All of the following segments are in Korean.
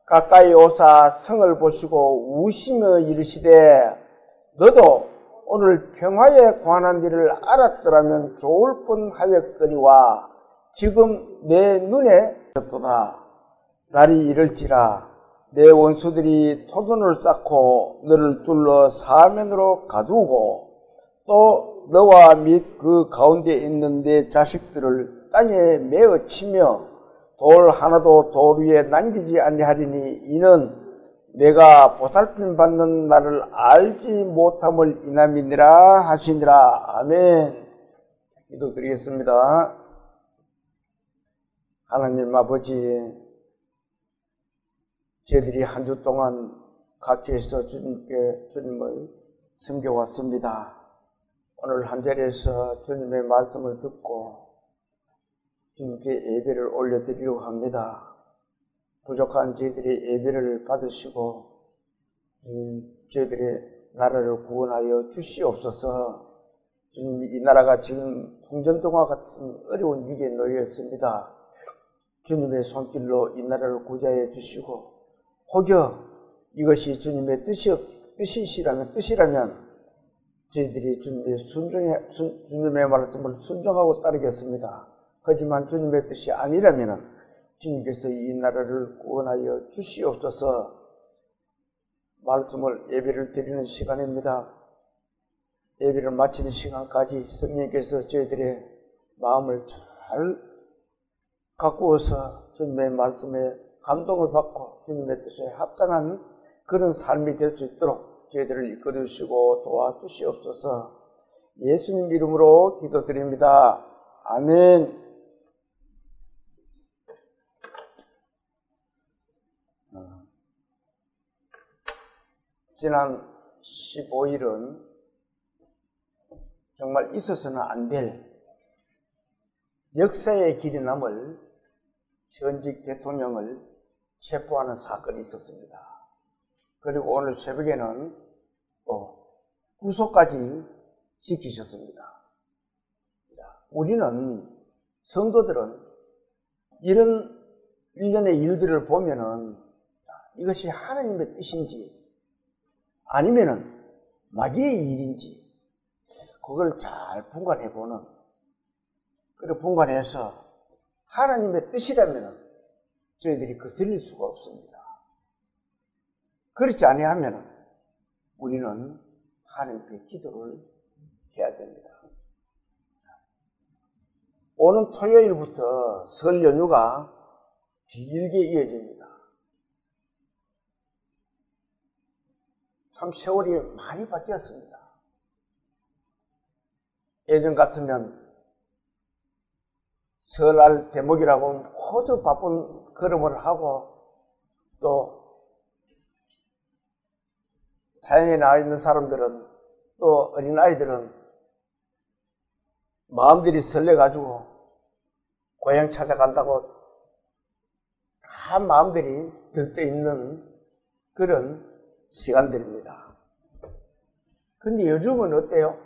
가까이 오사 성을 보시고 우시며 이르시되 너도 오늘 평화에 관한 일을 알았더라면 좋을 뻔하였거니와 지금 내 눈에 떴도다. 날이 이럴지라 내 원수들이 토둔을 쌓고 너를 둘러 사면으로 가두고 또 너와 및 그 가운데 있는 내 자식들을 땅에 메어 치며 돌 하나도 돌 위에 남기지 아니하리니 이는 내가 보살핌 받는 나를 알지 못함을 인함이니라 하시니라. 아멘. 기도드리겠습니다. 하나님 아버지, 저희들이 한 주 동안 각지에서 주님을 섬겨왔습니다. 오늘 한 자리에서 주님의 말씀을 듣고 주님께 예배를 올려드리려고 합니다. 부족한 저희들의 예배를 받으시고 저희들의 나라를 구원하여 주시옵소서. 주님, 이 나라가 지금 풍전등화 같은 어려운 위기에 놓여 주님의 손길로 이 나라를 구제해 주시고 혹여 이것이 주님의 뜻이라면 저희들이 주님의 말씀을 순종하고 따르겠습니다. 하지만 주님의 뜻이 아니라면 주님께서 이 나라를 구원하여 주시옵소서. 말씀을 예배를 드리는 시간입니다. 예배를 마치는 시간까지 성령께서 저희들의 마음을 잘 가꾸어서 주님의 말씀에 감동을 받고 주님의 뜻에 합당한 그런 삶이 될 수 있도록 저희들을 이끌어 주시고 도와주시옵소서. 예수님 이름으로 기도드립니다. 아멘. 지난 15일은 정말 있어서는 안 될 역사의 길이 남을 현직 대통령을 체포하는 사건이 있었습니다. 그리고 오늘 새벽에는 또 구속까지 지키셨습니다. 우리는 성도들은 이런 일련의 일들을 보면은 이것이 하나님의 뜻인지 아니면은 마귀의 일인지 그걸 잘 분간해보는, 그리고 분간해서 하나님의 뜻이라면 저희들이 거슬릴 수가 없습니다. 그렇지 아니하면 우리는 하나님께 기도를 해야 됩니다. 오는 토요일부터 설 연휴가 길게 이어집니다. 참 세월이 많이 바뀌었습니다. 예전 같으면 설날 대목이라고 모두 바쁜 걸음을 하고 또 타향에 나와 있는 사람들은 또 어린아이들은 마음들이 설레가지고 고향 찾아간다고 다 마음들이 들떠있는 그런 시간들입니다. 근데 요즘은 어때요?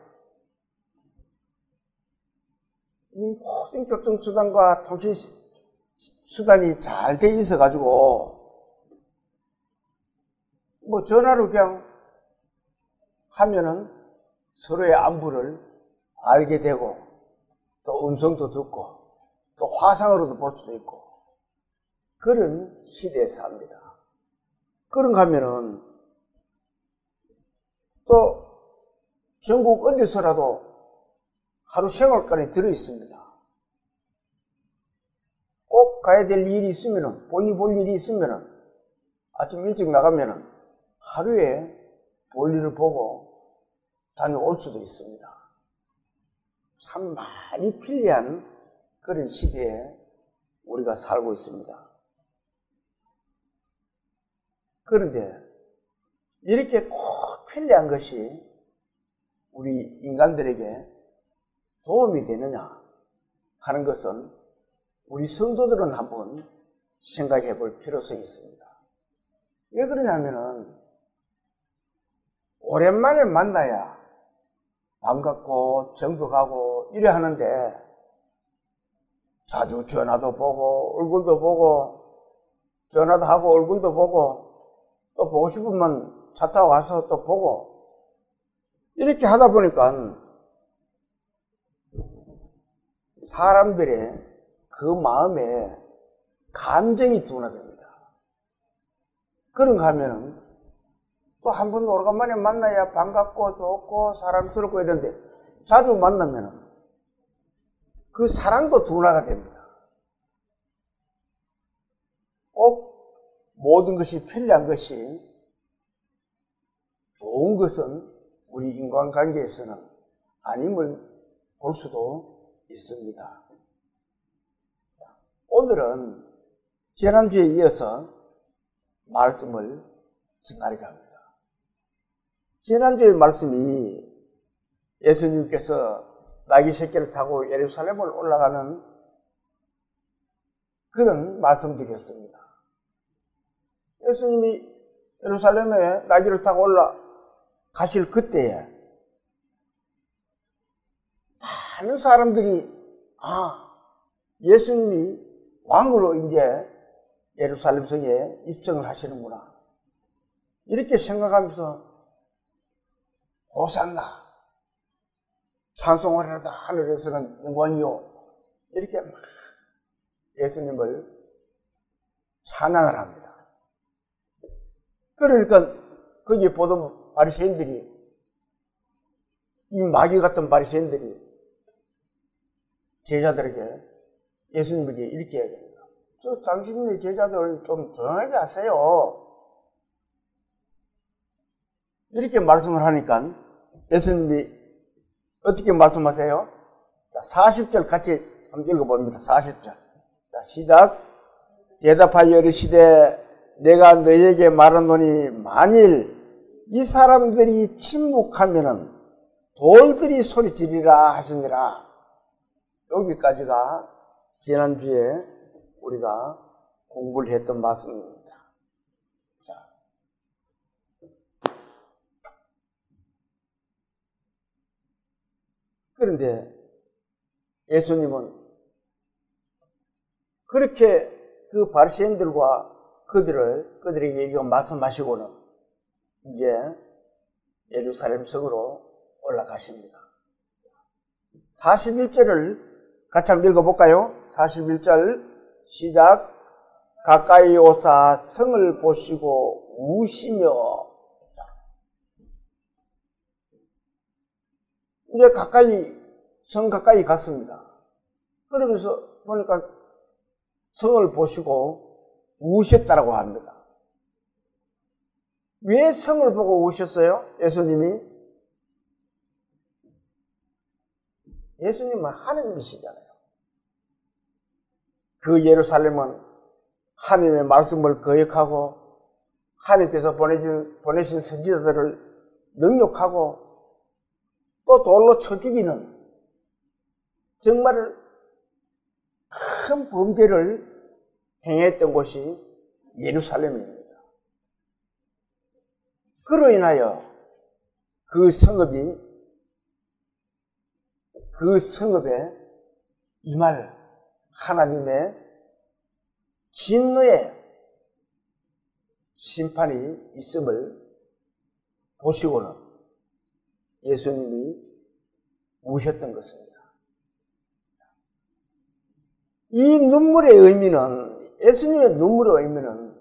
모든 교통수단과 통신수단이 잘 돼 있어가지고 뭐 전화로 그냥 하면은 서로의 안부를 알게 되고 또 음성도 듣고 또 화상으로도 볼 수도 있고 그런 시대에 삽니다. 그런가 하면은 또 전국 어디서라도 하루 생활권에 들어있습니다. 꼭 가야 될 일이 있으면은, 볼 일이 있으면은, 아침 일찍 나가면은 하루에 볼일을 보고 다녀올 수도 있습니다. 참 많이 편리한 그런 시대에 우리가 살고 있습니다. 그런데 이렇게 꼭 편리한 것이 우리 인간들에게 도움이 되느냐 하는 것은 우리 성도들은 한번 생각해 볼 필요성이 있습니다. 왜 그러냐면은 오랜만에 만나야 반갑고 정적하고 이래 하는데 자주 전화도 보고 얼굴도 보고 전화도 하고 얼굴도 보고 또 보고 싶으면 차 타고 와서 또 보고 이렇게 하다 보니까 사람들의 그 마음에 감정이 둔화됩니다. 그런가 하면은 또 한 번 오래간만에 만나야 반갑고 좋고 사람스럽고 이런데 자주 만나면은 그 사랑도 둔화가 됩니다. 꼭 모든 것이 편리한 것이 좋은 것은 우리 인간관계에서는 아님을 볼 수도 있습니다. 오늘은 지난주에 이어서 말씀을 전하려고 합니다. 지난주의 말씀이 예수님께서 나귀 새끼를 타고 예루살렘을 올라가는 그런 말씀드렸습니다. 예수님이 예루살렘에 나귀를 타고 올라가실 그때에 많은 사람들이 예수님이 왕으로 이제 예루살렘 성에 입성을 하시는구나 이렇게 생각하면서 호산나 찬송하리로다 하늘에서는 영광이요 이렇게 막 예수님을 찬양을 합니다. 그러니까 거기에 보던 바리새인들이 이 마귀 같은 바리새인들이 제자들에게 예수님에게 이렇게 얘기합니다. 당신의 제자들 좀 조용하게 하세요. 이렇게 말씀을 하니까 예수님이 어떻게 말씀하세요? 40절 같이 한번 읽어봅니다. 40절. 자, 시작. 대답하여 이르시되 내가 너희에게 말하노니 만일 이 사람들이 침묵하면은 돌들이 소리지르라 하시니라. 여기까지가 지난주에 우리가 공부를 했던 말씀입니다. 자. 그런데 예수님은 그렇게 그 바리새인들과 그들에게 이거 말씀하시고는 이제 예루살렘 성으로 올라가십니다. 41절을 같이 한번 읽어볼까요? 41절 시작. 가까이 오사 성을 보시고 우시며. 이제 성 가까이 갔습니다. 그러면서 보니까 성을 보시고 우셨다라고 합니다. 왜 성을 보고 우셨어요? 예수님은 하느님이시잖아요. 그 예루살렘은 하나님의 말씀을 거역하고 하나님께서 보내신 선지자들을 능욕하고 또 돌로 쳐 죽이는 정말 큰 범죄를 행했던 곳이 예루살렘입니다. 그로 인하여 그 성읍에 임할 하나님의 진노의 심판이 있음을 보시고는 예수님이 우셨던 것입니다. 이 눈물의 의미는, 예수님의 눈물의 의미는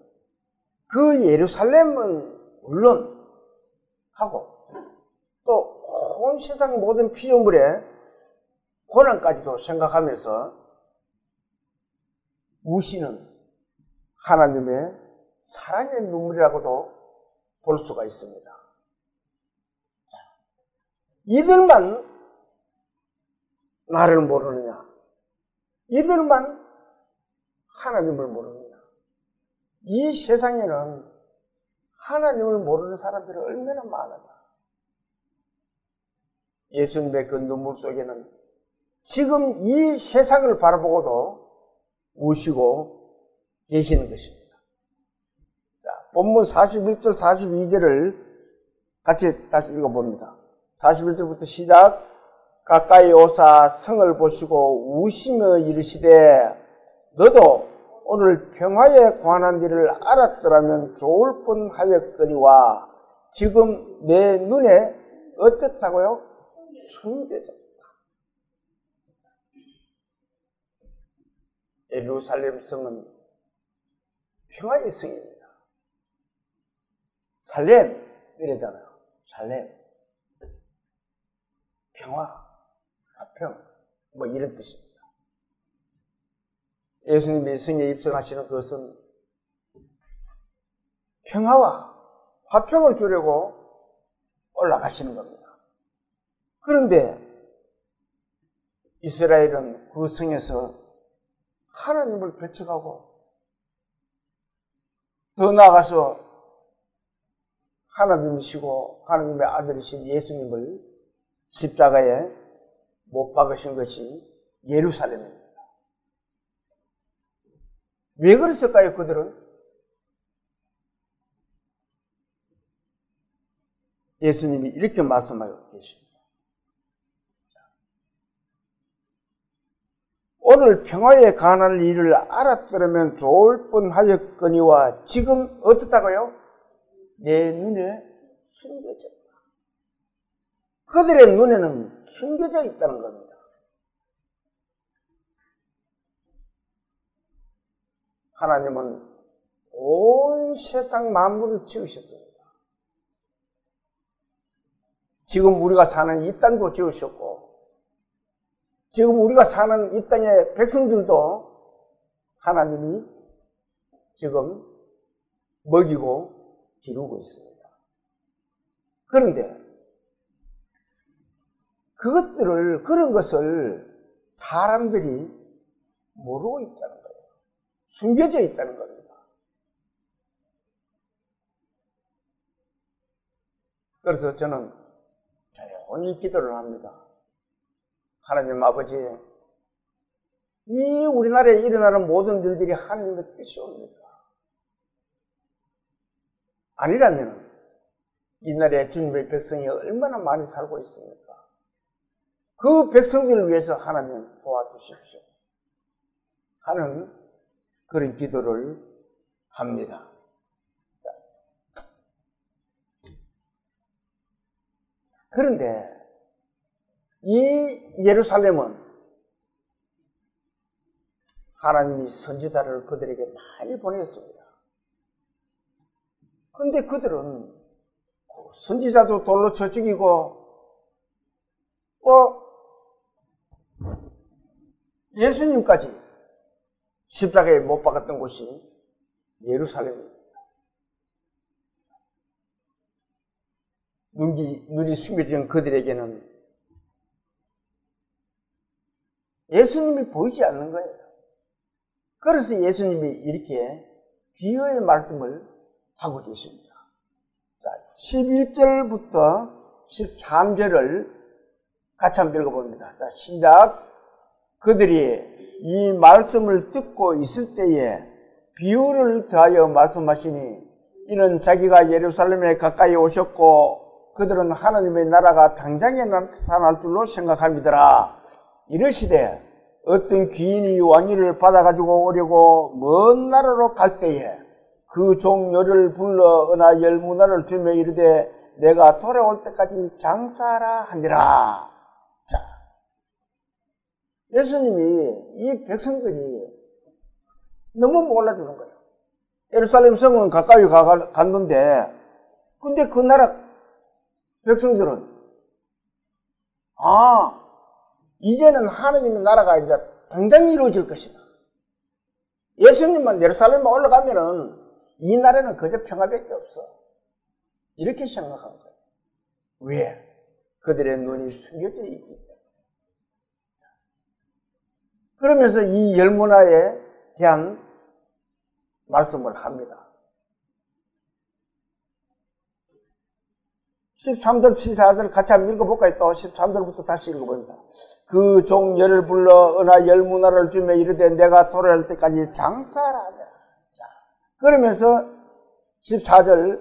그 예루살렘은 물론 하고 또 온 세상 모든 피조물의 고난까지도 생각하면서 우시는 하나님의 사랑의 눈물이라고도 볼 수가 있습니다. 이들만 나를 모르느냐? 이들만 하나님을 모르느냐? 이 세상에는 하나님을 모르는 사람들이 얼마나 많은가? 예수님의 그 눈물 속에는 지금 이 세상을 바라보고도 우시고 계시는 것입니다. 자, 본문 41절, 42절을 같이 다시 읽어봅니다. 41절부터 시작. 가까이 오사 성을 보시고 우시며 이르시되 너도 오늘 평화에 관한 일을 알았더라면 좋을 뻔하였거니와 지금 내 눈에 어떻다고요? 숨겨졌다. 예루살렘 성은 평화의 성입니다. 살렘 이래잖아요. 살렘. 평화, 화평, 뭐 이런 뜻입니다. 예수님이 성에 입성하시는 그것은 평화와 화평을 주려고 올라가시는 겁니다. 그런데 이스라엘은 그 성에서 하나님을 배척하고 더 나아가서 하나님이시고 하나님의 아들이신 예수님을 십자가에 못 박으신 것이 예루살렘입니다. 왜 그랬을까요, 그들은? 예수님이 이렇게 말씀하고 계십니다. 오늘 평화에 관한 일을 알았더라면 좋을 뻔하였거니와 지금 어떻다고요? 내 눈에 숨겨졌다. 그들의 눈에는 숨겨져 있다는 겁니다. 하나님은 온 세상 만물을 지으셨습니다. 지금 우리가 사는 이 땅도 지으셨고 지금 우리가 사는 이 땅의 백성들도 하나님이 지금 먹이고 기르고 있습니다. 그런데 그런 것을 사람들이 모르고 있다는 거예요. 숨겨져 있다는 겁니다. 그래서 저는 조용히 기도를 합니다. 하나님 아버지, 이 우리나라에 일어나는 모든 일들이 하나님의 뜻이옵니까? 아니라면 이 나라에 주님의 백성이 얼마나 많이 살고 있습니까? 그 백성들을 위해서 하나님 도와주십시오 하는 그런 기도를 합니다. 그런데 이 예루살렘은 하나님이 선지자를 그들에게 많이 보냈습니다. 그런데 그들은 선지자도 돌로 쳐 죽이고 또 예수님까지 십자가에 못 박았던 곳이 예루살렘입니다. 눈이 숨겨진 그들에게는 예수님이 보이지 않는 거예요. 그래서 예수님이 이렇게 비유의 말씀을 하고 계십니다. 11절부터 13절을 같이 한번 읽어봅니다. 자, 시작. 그들이 이 말씀을 듣고 있을 때에 비유를 더하여 말씀하시니 이는 자기가 예루살렘에 가까이 오셨고 그들은 하나님의 나라가 당장에 나타날 줄로 생각합니다라. 이르시되 어떤 귀인이 왕위를 받아가지고 오려고 먼 나라로 갈 때에 그 종료를 불러 은하 열무나를 주며 이르되 내가 돌아올 때까지 장사하라 하니라. 자, 예수님이 이 백성들이 너무 몰라주는 거예요. 예루살렘 성은 가까이 갔는데 근데 그 나라 백성들은 이제는 하나님의 나라가 이제 당장히 이루어질 것이다. 예수님만 예루살렘에 올라가면은 이 나라는 그저 평화밖에 없어. 이렇게 생각한 거예요. 왜? 그들의 눈이 숨겨져 있기 때문에. 그러면서 이 열문화에 대한 말씀을 합니다. 13절, 14절 같이 한번 읽어볼까요? 또 13절부터 다시 읽어봅니다. 그 종 열을 불러 은하 열문화를 주며 이르되 내가 돌아올 때까지 장사하라. 자, 그러면서 14절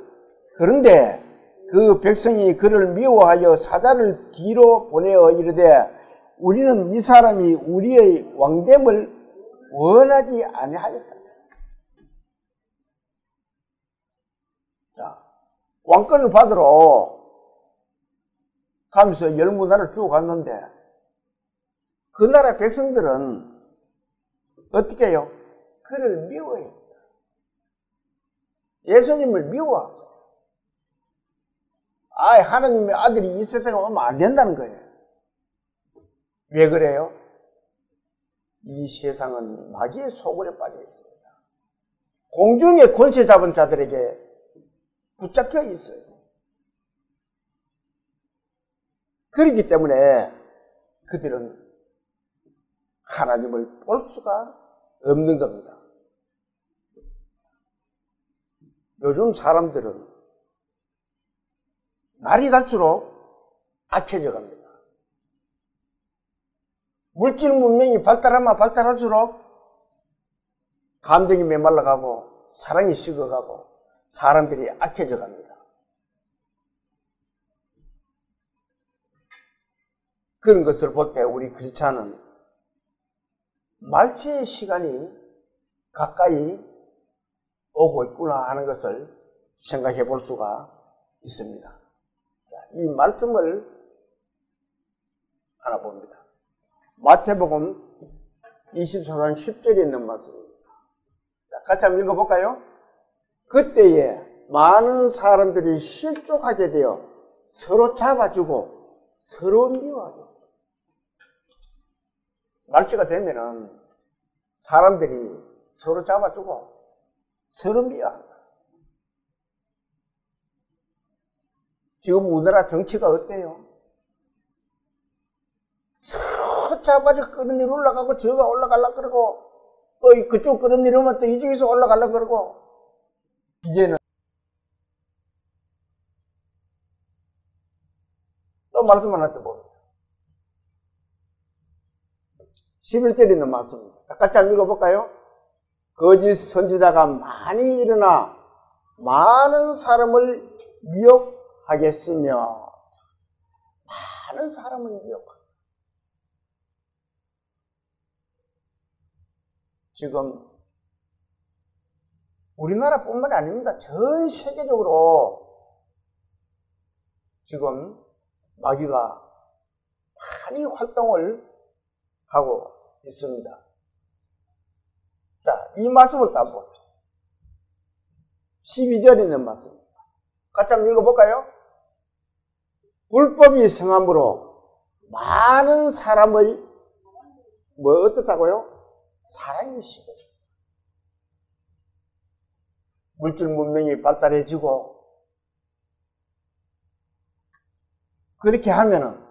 그런데 그 백성이 그를 미워하여 사자를 뒤로 보내어 이르되 우리는 이 사람이 우리의 왕됨을 원하지 아니하였다. 왕권을 받으러 가면서 열 문화를 주고 갔는데 그 나라 백성들은 어떻게 해요? 그를 미워해요. 예수님을 미워. 하나님의 아들이 이 세상에 오면 안 된다는 거예요. 왜 그래요? 이 세상은 마귀의 소굴에 빠져 있습니다. 공중의 권세 잡은 자들에게 붙잡혀 있어요. 그렇기 때문에 그들은 하나님을 볼 수가 없는 겁니다. 요즘 사람들은 날이 갈수록 악해져 갑니다. 물질 문명이 발달하면 발달할수록 감정이 메말라가고 사랑이 식어가고 사람들이 악해져 갑니다. 그런 것을 볼 때 우리 크리스찬은 말세의 시간이 가까이 오고 있구나 하는 것을 생각해 볼 수가 있습니다. 이 말씀을 알아봅니다. 마태복음 24장 10절에 있는 말씀입니다. 같이 한번 읽어볼까요? 그때에 많은 사람들이 실족하게 되어 서로 잡아주고 서로 미워하겠어요. 말세가 되면은 사람들이 서로 잡아주고 서로 미워한다. 지금 우리나라 정치가 어때요? 서로 잡아줘 끌어내려 올라가고 저가 올라가려고 그러고 또 그쪽 끌어내려면 또 이쪽에서 올라가려고 그러고 이제는 또 말씀 하나 더 봅니다. 11절에 있는 말씀입니다. 같이 한번 읽어볼까요? 거짓 선지자가 많이 일어나 많은 사람을 미혹하겠으며 많은 사람을 미혹하겠다. 지금 우리나라뿐만 아닙니다. 전 세계적으로 지금 마귀가 많이 활동을 하고 있습니다. 자, 이 말씀을 다 보죠. 12절에 있는 말씀입니다. 같이 한번 읽어볼까요? 불법이 성함으로 많은 사람의 어떻다고요? 사랑이 식어요. 물질 문명이 발달해지고 그렇게 하면은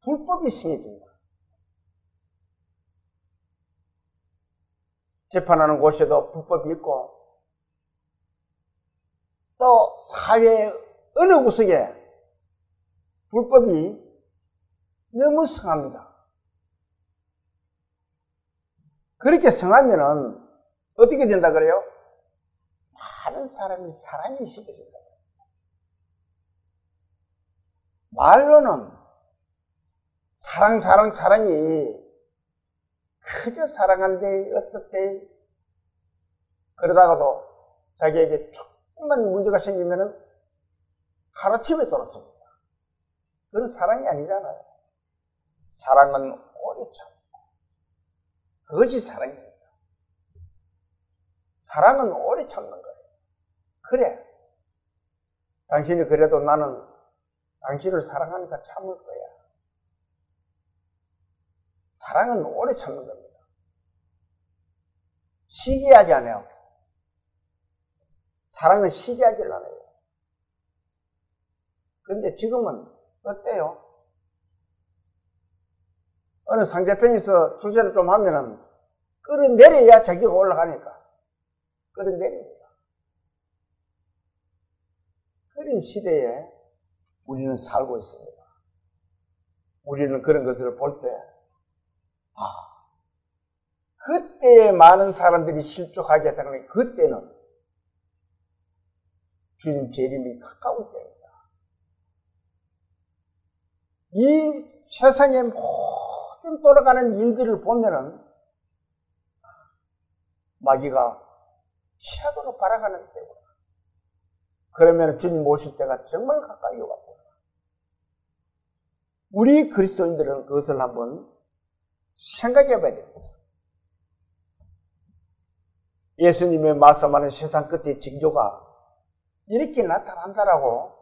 불법이 심해집니다. 재판하는 곳에도 불법이 있고 또 사회 어느 구석에 불법이 너무 성합니다. 그렇게 성하면은 어떻게 된다 그래요? 많은 사람이 사랑이 식어진다. 말로는 사랑이 그저 사랑한데 어떻게 그러다가도 자기에게 조금만 문제가 생기면은 하루아침에 돌았습니다. 그건 사랑이 아니잖아요. 사랑은 오래 참고 그것이 사랑입니다. 사랑은 오래 참는 거예요. 그래, 당신이 그래도 나는 당신을 사랑하니까 참을 거야. 사랑은 오래 참는 겁니다. 시기하지 않아요. 사랑은 시기하지 않아요. 그런데 지금은 어때요? 어느 상대편에서 출세를 좀 하면은 끌어내려야 자기가 올라가니까 끌어내립니다. 그런 시대에 우리는 살고 있습니다. 우리는 그런 것을 볼 때 그때 많은 사람들이 실족하게 되는 그때는 주님 재림이 가까울 때입니다. 이 세상의 모든 돌아가는 일들을 보면은 마귀가 최악으로 발악하는 때구나. 그러면 주님 오실 때가 정말 가까이 왔다. 우리 그리스도인들은 그것을 한번 생각해 봐야 됩니다. 예수님의 말씀하는 세상 끝의 징조가 이렇게 나타난다라고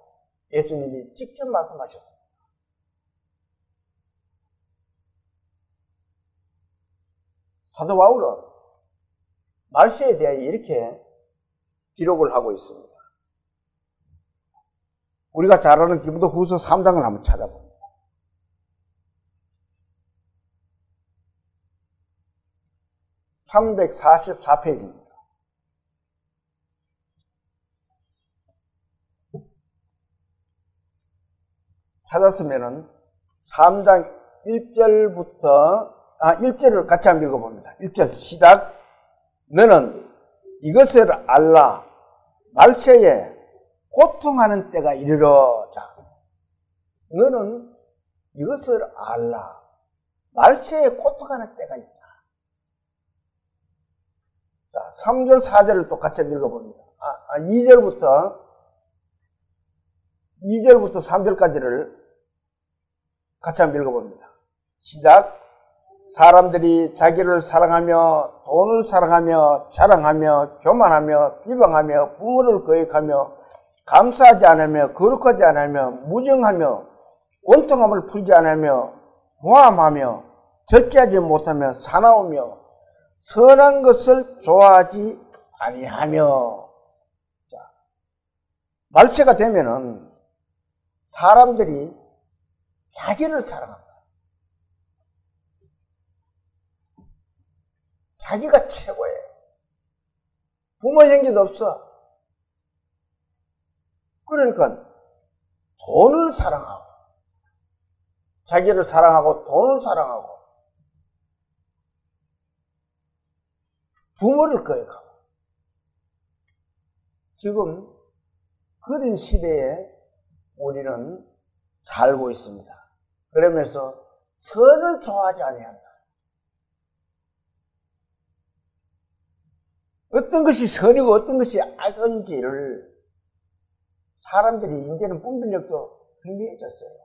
예수님이 직접 말씀하셨습니다. 사도 바울은 말세에 대하여 이렇게 기록을 하고 있습니다. 우리가 잘 아는 디모데후서 3장을 한번 찾아봅니다. 344페이지입니다. 찾았으면은 3장 1절을 같이 한번 읽어봅니다. 1절 시작. 너는 이것을 알라. 말세에 고통하는 때가 이르러. 자, 너는 이것을 알라. 말세에 고통하는 때가 있다. 자, 3절 4절을 또 같이 읽어봅니다. 2절부터 3절까지를 같이 한번 읽어봅니다. 시작. 사람들이 자기를 사랑하며 돈을 사랑하며 자랑하며 교만하며 비방하며 부모를 거역하며 감사하지 않으며 거룩하지 않으며 무정하며 원통함을 풀지 않으며 모함하며 절제하지 못하며 사나우며 선한 것을 좋아하지 아니하며. 자, 말세가 되면은 사람들이 자기를 사랑한다. 자기가 최고예요. 부모 형제도 없어. 그러니까 돈을 사랑하고 자기를 사랑하고 돈을 사랑하고 부모를 거역하고. 지금 그런 시대에 우리는 살고 있습니다. 그러면서 선을 좋아하지 아니한다. 어떤 것이 선이고 어떤 것이 악인지를 사람들이 이제는 분별력도 희미해졌어요.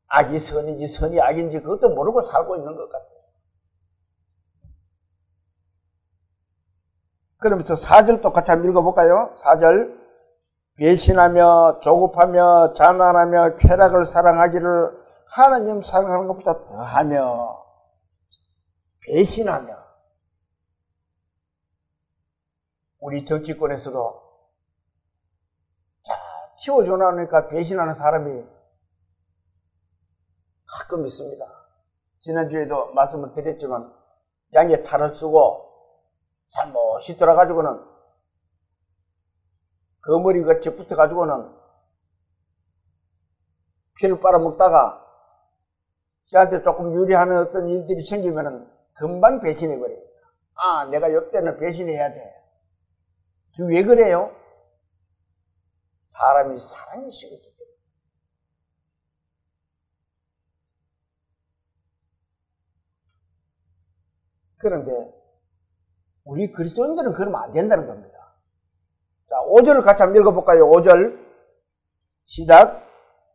악이 선이지 선이 악인지 그것도 모르고 살고 있는 것 같아요. 그러면서 4절 똑같이 한번 읽어볼까요? 4절. 배신하며 조급하며 자만하며 쾌락을 사랑하기를 하나님 사랑하는 것보다 더하며. 배신하며. 우리 정치권에서도 잘 키워줘 나오니까 배신하는 사람이 가끔 있습니다. 지난주에도 말씀을 드렸지만 양에 탈을 쓰고 잘못이 들어가지고는 거머리같이 붙어가지고는 피를 빨아먹다가 저한테 조금 유리하는 어떤 일들이 생기면은 금방 배신해버립니다. 아, 내가 이때는 배신해야 돼. 왜 그래요? 사람이 사랑이 식었기 때문에. 그런데 우리 그리스도인들은 그러면 안 된다는 겁니다. 자, 5절을 같이 한번 읽어볼까요? 5절 시작.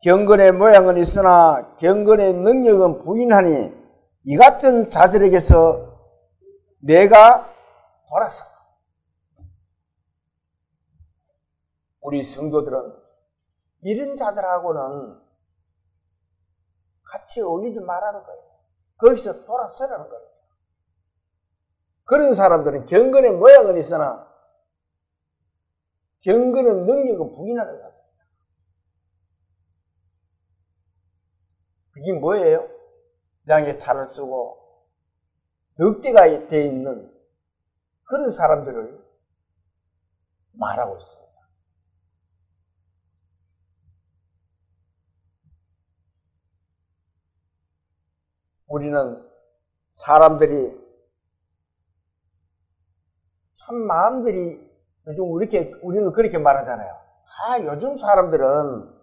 경건의 모양은 있으나 경건의 능력은 부인하니 이 같은 자들에게서 내가 돌아서. 우리 성도들은 이런 자들하고는 같이 어울리지 말라는 거예요. 거기서 돌아서라는 거예요. 그런 사람들은 경건의 모양은 있으나 경건의 능력은 부인하는 사람입니다. 그게 뭐예요? 양의 탈을 쓰고 늑대가 되어 있는 그런 사람들을 말하고 있습니다. 우리는 사람들이 참 마음들이 요즘 우리는 그렇게 말하잖아요. 아, 요즘 사람들은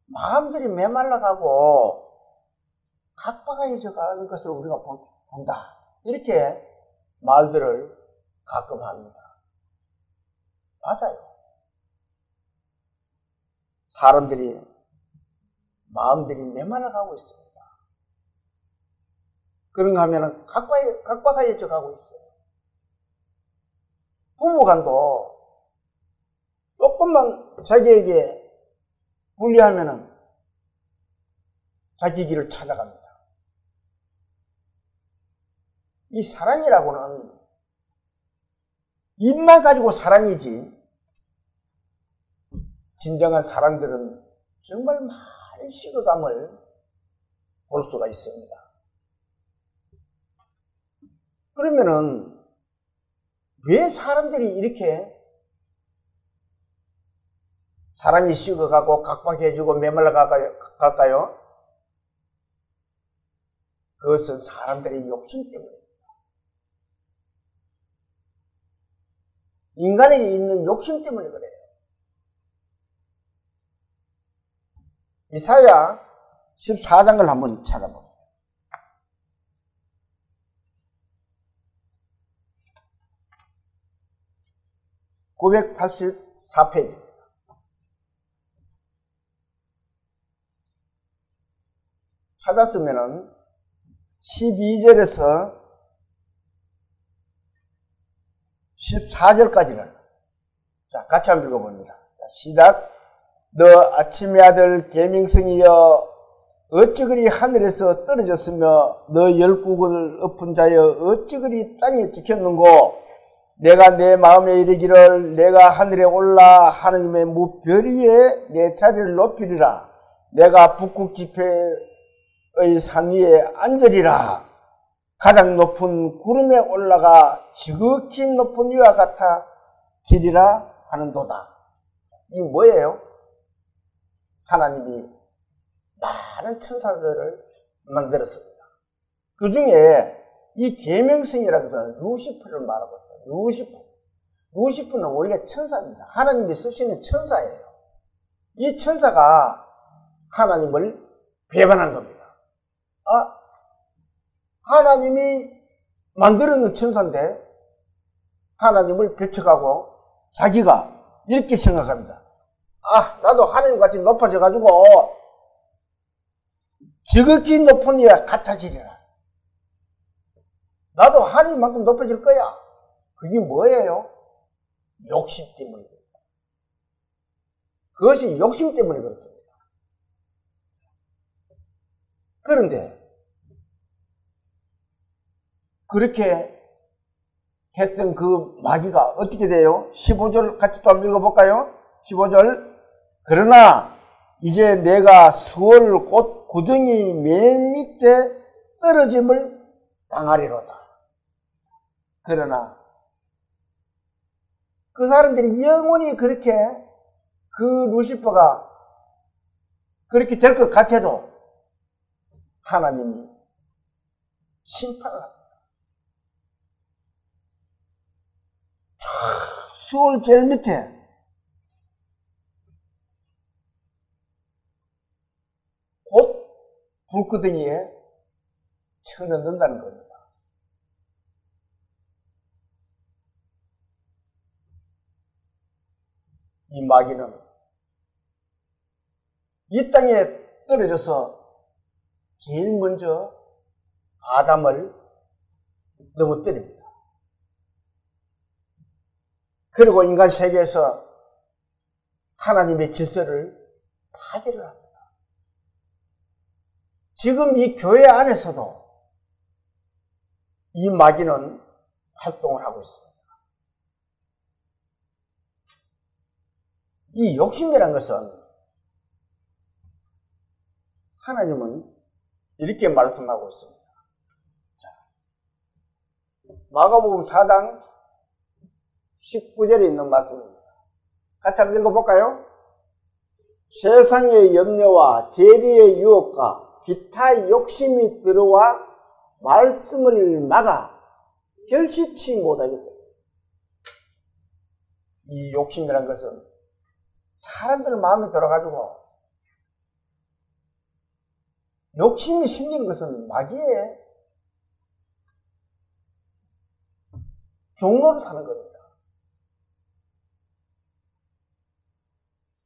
마음들이 메말라가고 각박해져 가는 것을 우리가 본다. 이렇게 말들을 가끔 합니다. 맞아요. 사람들이 마음들이 메말라가고 있습니다. 그런가 하면은 각박하여져 가고 있어요. 부부간도 조금만 자기에게 불리하면은 자기 길을 찾아갑니다. 이 사랑이라고는 입만 가지고 사랑이지, 진정한 사랑들은 정말 많은 식어감을 볼 수가 있습니다. 그러면은 왜 사람들이 이렇게 사랑이 식어가고 각박해지고 메말라갈까요? 그것은 사람들의 욕심 때문입니다. 인간에게 있는 욕심 때문에 그래요. 이사야 14장을 한번 찾아봅니다. (984페이지) 찾았으면은 12절에서 14절까지를 자, 같이 한번 읽어봅니다. 자, 시작. 너 아침의 아들 계명성이여 어찌 그리 하늘에서 떨어졌으며 너 열국을 엎은 자여 어찌 그리 땅에 찍혔는고 내가 내 마음에 이르기를 내가 하늘에 올라 하느님의 무별 위에 내 자리를 높이리라 내가 북극 지폐의 산 위에 앉으리라 가장 높은 구름에 올라가 지극히 높은 이와 같아 지리라 하는도다. 이게 뭐예요? 하나님이 많은 천사들을 만들었습니다. 그 중에 이 계명성이라는 것은 루시퍼를 말하고 있어요. 루시퍼는 원래 천사입니다. 하나님이 쓰시는 천사예요. 이 천사가 하나님을 배반한 겁니다. 하나님이 만들어놓은 천사인데 하나님을 배척하고 자기가 이렇게 생각합니다. 나도 하나님같이 높아져가지고 지극히 높은 이와 같아지리라. 나도 하나님만큼 높아질 거야. 그게 뭐예요? 욕심 때문입니다. 그것이 욕심 때문에 그렇습니다. 그런데 그렇게 했던 그 마귀가 어떻게 돼요? 15절 같이 또 한번 읽어볼까요? 15절. 그러나 이제 내가 수월 곧 구덩이 맨 밑에 떨어짐을 당하리로다. 그러나 그 사람들이 영원히 그렇게 그 루시퍼가 그렇게 될 것 같아도 하나님이 심판을 합니다. 수월 제일 밑에 곧 불구덩이에 쳐넣는다는 겁니다. 이 마귀는 이 땅에 떨어져서 제일 먼저 아담을 넘어뜨립니다. 그리고 인간 세계에서 하나님의 질서를 파괴를 합니다. 지금 이 교회 안에서도 이 마귀는 활동을 하고 있습니다. 이 욕심이라는 것은 하나님은 이렇게 말씀하고 있습니다. 자, 마가복음 4장 19절에 있는 말씀입니다. 같이 한번 읽어볼까요? 세상의 염려와 재리의 유혹과 기타 욕심이 들어와 말씀을 막아 결실치 못하겠다. 이 욕심이라는 것은 사람들 마음에 들어가지고 욕심이 생기는 것은 마귀의 종로로 사는 겁니다.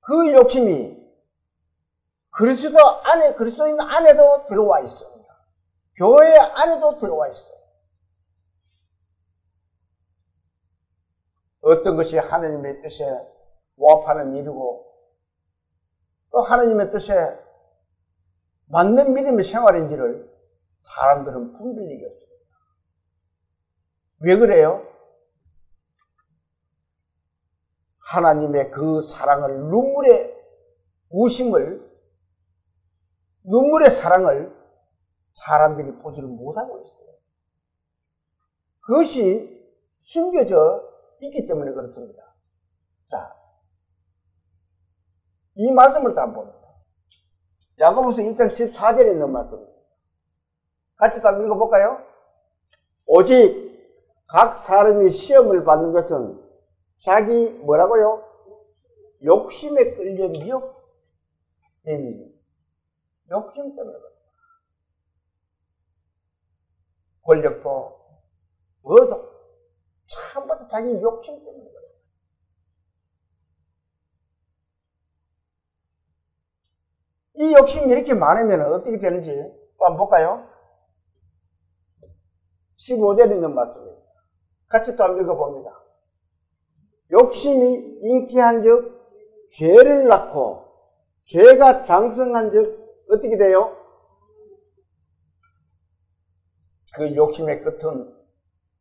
그 욕심이 그리스도인 안에도 들어와 있습니다. 교회 안에도 들어와 있어요. 어떤 것이 하나님의 뜻에 부합하는 일이고 또 하나님의 뜻에 맞는 믿음의 생활인지를 사람들은 분별력이 없습니다. 왜 그래요? 하나님의 그 사랑을, 눈물의 사랑을 사람들이 보지를 못하고 있어요. 그것이 숨겨져 있기 때문에 그렇습니다. 자, 이 말씀을 다 봅니다. 야고보서 1장 14절에 있는 말씀입니다. 같이 다 읽어볼까요? 오직 각 사람이 시험을 받는 것은 자기 뭐라고요? 욕심에 끌려 미혹됨이니 욕심 때문에 그렇다. 권력도 뭐도 처음부터 자기 욕심 때문에 그렇다. 이 욕심이 이렇게 많으면 어떻게 되는지 한번 볼까요? 15절에 있는 말씀입니다. 같이 또 한번 읽어봅니다. 욕심이 잉태한 즉 죄를 낳고 죄가 장성한 즉 어떻게 돼요? 그 욕심의 끝은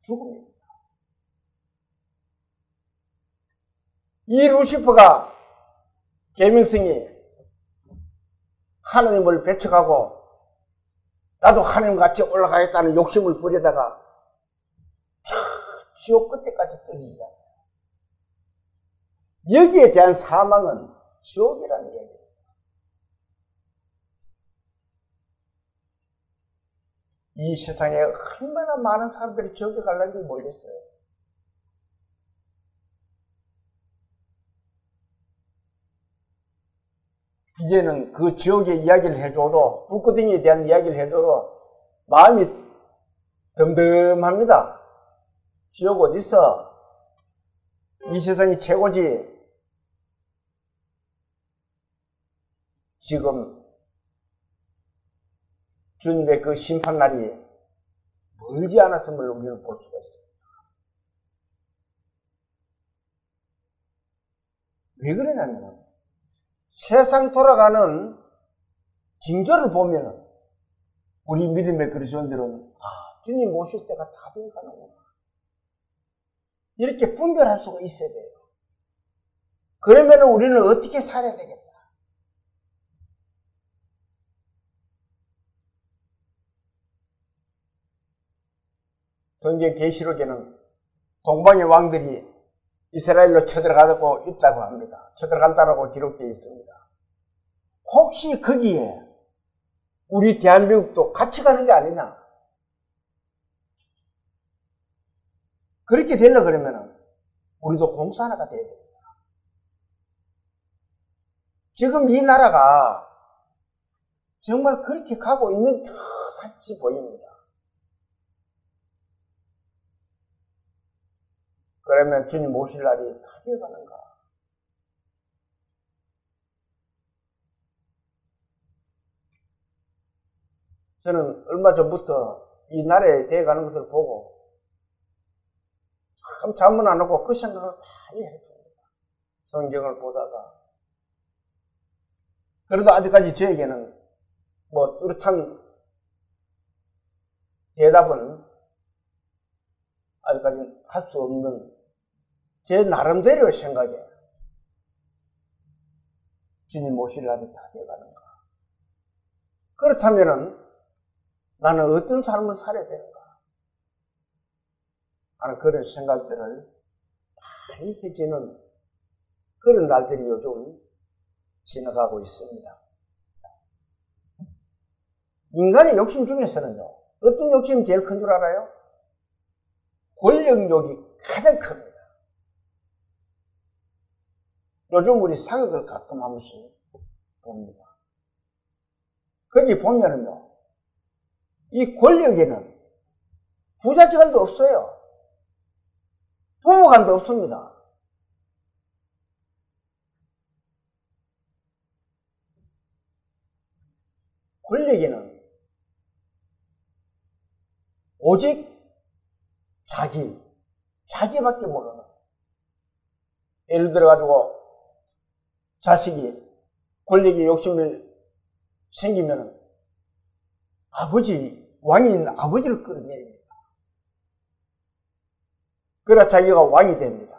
죽음입니다. 이 루시퍼가 계명성이 하나님을 배척하고 나도 하나님같이 올라가겠다는 욕심을 부리다가 지옥 끝에까지 떨어지잖아요. 여기에 대한 사망은 지옥이라는 얘기예요. 이 세상에 얼마나 많은 사람들이 지옥에 갈는지 모르겠어요. 이제는 그 지옥의 이야기를 해줘도, 불구덩이에 대한 이야기를 해줘도 마음이 덤덤합니다. 지옥 어디 있어? 이 세상이 최고지. 지금 주님의 그 심판날이 멀지 않았음을 우리는 볼 수가 있습니다. 왜 그러냐면 세상 돌아가는 징조를 보면 우리 믿음의 그리스도인들은 주님 오실 때가 다 되어가는구나 이렇게 분별할 수가 있어야 돼요. 그러면 우리는 어떻게 살아야 되겠다. 성경 계시록에는 동방의 왕들이 이스라엘로 쳐들어가고 있다고 합니다. 쳐들어간다고 기록되어 있습니다. 혹시 거기에 우리 대한민국도 같이 가는 게 아니냐? 그렇게 되려 그러면 우리도 공수 하나가 돼야 됩니다. 지금 이 나라가 정말 그렇게 가고 있는 듯이 보입니다. 그러면 주님 오실 날이 다 되어가는가? 저는 얼마 전부터 이 나라에 되어가는 것을 보고 참 잠은 안 오고 그 생각을 많이 했습니다. 성경을 보다가. 그래도 아직까지 저에게는 뭐 뚜렷한 대답은 아직까지 할 수 없는 제 나름대로의 생각에 주님 오실 날이 다 되어가는가? 그렇다면은 나는 어떤 삶을 살아야 되는가? 하는 그런 생각들을 많이 해지는 그런 날들이 요즘 지나가고 있습니다. 인간의 욕심 중에서는요, 어떤 욕심이 제일 큰 줄 알아요? 권력욕이 가장 큽니다. 요즘 우리 사극을 가끔 한 번씩 봅니다. 거기 보면은요, 이 권력에는 부자지간도 없어요. 부모간도 없습니다. 권력에는 오직 자기밖에 모르는, 예를 들어가지고 자식이 권력에 욕심을 생기면 왕인 아버지를 끌어내립니다. 그러나 자기가 왕이 됩니다.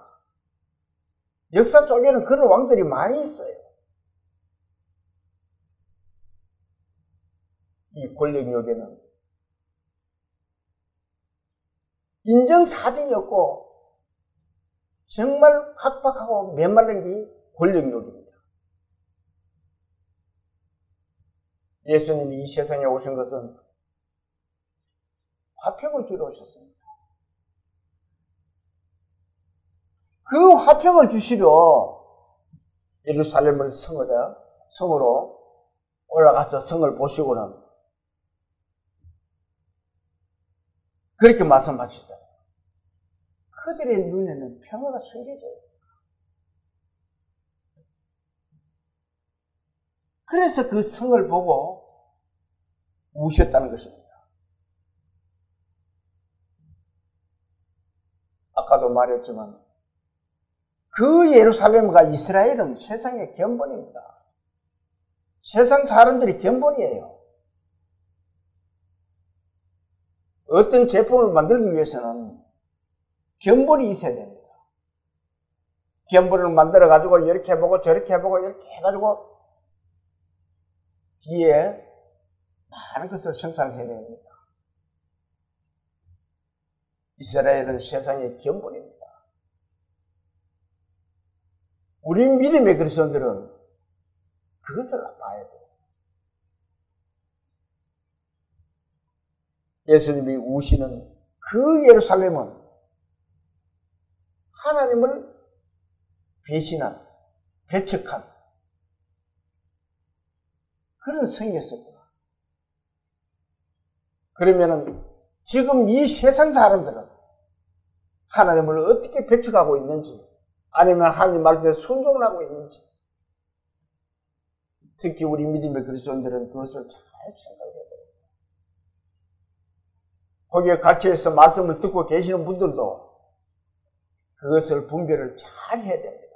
역사 속에는 그런 왕들이 많이 있어요. 이 권력욕에는 인정사정이 없고 정말 각박하고 메말른 게 권력욕입니다. 예수님이 이 세상에 오신 것은 화평을 주러 오셨습니다. 그 화평을 주시려 예루살렘을 성으로 올라가서 성을 보시고는 그렇게 말씀하시잖아요. 그들의 눈에는 평화가 숨겨져요. 그래서 그 성을 보고 우셨다는 것입니다. 아까도 말했지만 그 예루살렘과 이스라엘은 세상의 견본입니다. 세상 사람들이 견본이에요. 어떤 제품을 만들기 위해서는 견본이 있어야 됩니다. 견본을 만들어가지고 이렇게 해보고 저렇게 해보고 이렇게 해가지고 뒤에 많은 것을 생산해야 됩니다. 이스라엘은 세상의 견본입니다. 우리 믿음의 그리스도인들은 그것을 봐야 돼요. 예수님이 우시는 그 예루살렘은 하나님을 배신한, 배척한 그런 성이었습니다. 그러면은 지금 이 세상 사람들은 하나님을 어떻게 배척하고 있는지, 아니면 하나님 말씀에 순종을 하고 있는지, 특히 우리 믿음의 그리스도인들은 그것을 잘 생각해야 돼요. 거기에 갇혀서 말씀을 듣고 계시는 분들도 그것을 분별을 잘 해야 됩니다.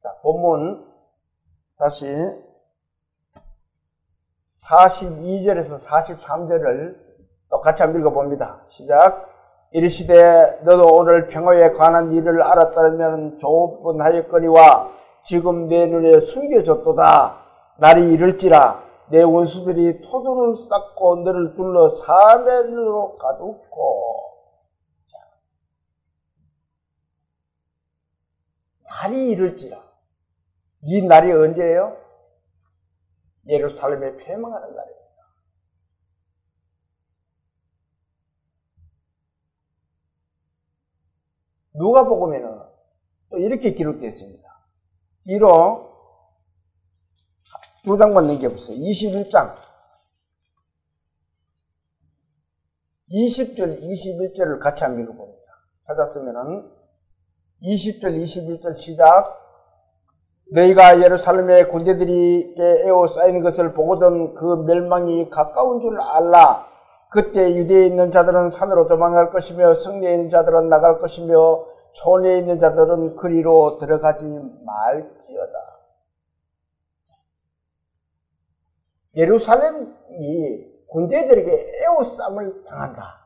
자, 본문 다시 42절에서 43절을 똑같이 한번 읽어봅니다. 시작. 이르시되 너도 오늘 평화에 관한 일을 알았다면 조분하였거니와 지금 내 눈에 숨겨졌도다. 날이 이를지라 내 원수들이 토둔을 쌓고 너를 둘러 사면으로 가두고. 날이 이를지라. 이 날이 언제예요? 예루살렘에 폐망하는 날입니다. 누가복음에는 또 이렇게 기록되어 있습니다. 뒤로 두 장만 넘겨보세요. 21장 20절 21절을 같이 한번 읽어봅니다. 찾았으면은 20절 21절 시작. 너희가 예루살렘의 군대들에게 에워싸이는 것을 보거든 그 멸망이 가까운 줄 알라. 그때 유대에 있는 자들은 산으로 도망갈 것이며 성내에 있는 자들은 나갈 것이며 촌에 있는 자들은 그리로 들어가지 말지어다. 예루살렘이 군대들에게 에워싸움을 당한다.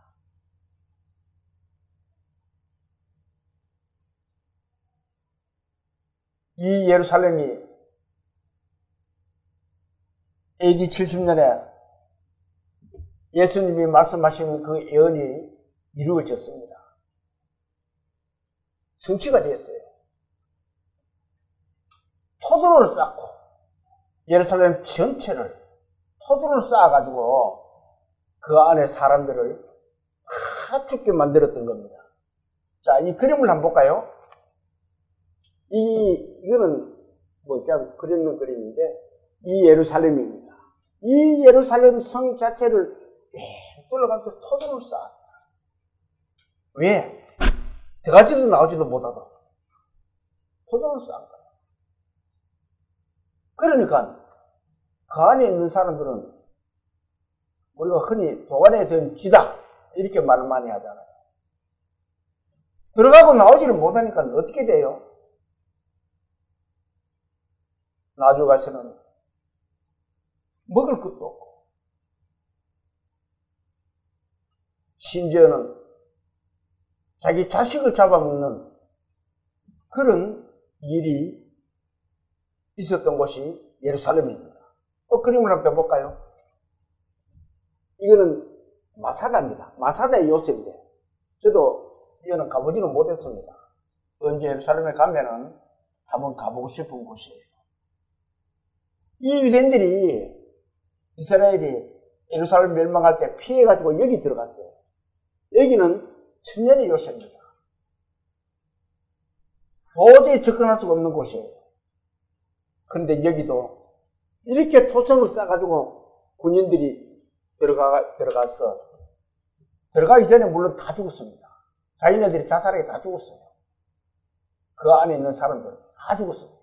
이 예루살렘이 AD 70년에 예수님이 말씀하신 그 예언이 이루어졌습니다. 성취가 되었어요. 토도를 쌓고 예루살렘 전체를 토도를 쌓아가지고 그 안에 사람들을 다 죽게 만들었던 겁니다. 자, 이 그림을 한번 볼까요? 이거는 뭐 그냥 그리는 그림인데 이 예루살렘입니다. 이 예루살렘 성 자체를 둘러가면서 토도를 쌓았다. 왜? 들어가지도 나오지도 못하도록 포도를 쌓은 거예요. 그러니까 그 안에 있는 사람들은 우리가 흔히 도관에 든 쥐다 이렇게 말을 많이 하잖아요. 들어가고 나오지를 못하니까 어떻게 돼요? 나중에 가서는 먹을 것도 없고 심지어는 자기 자식을 잡아먹는 그런 일이 있었던 곳이 예루살렘입니다. 또 그림을 한번 펴볼까요? 이거는 마사다입니다. 마사다의 요새인데 저도 이거는 가보지는 못했습니다. 언제 예루살렘에 가면은 한번 가보고 싶은 곳이에요. 이 유대인들이 이스라엘이 예루살렘 멸망할 때 피해가지고 여기 들어갔어요. 여기는 천년의 요새입니다. 도저히 접근할 수가 없는 곳이에요. 그런데 여기도 이렇게 토성을 쌓아가지고 군인들이 들어가서 들어가기 전에 물론 다 죽었습니다. 자기네들이 자살하게 다 죽었어요. 그 안에 있는 사람들은 다 죽었습니다.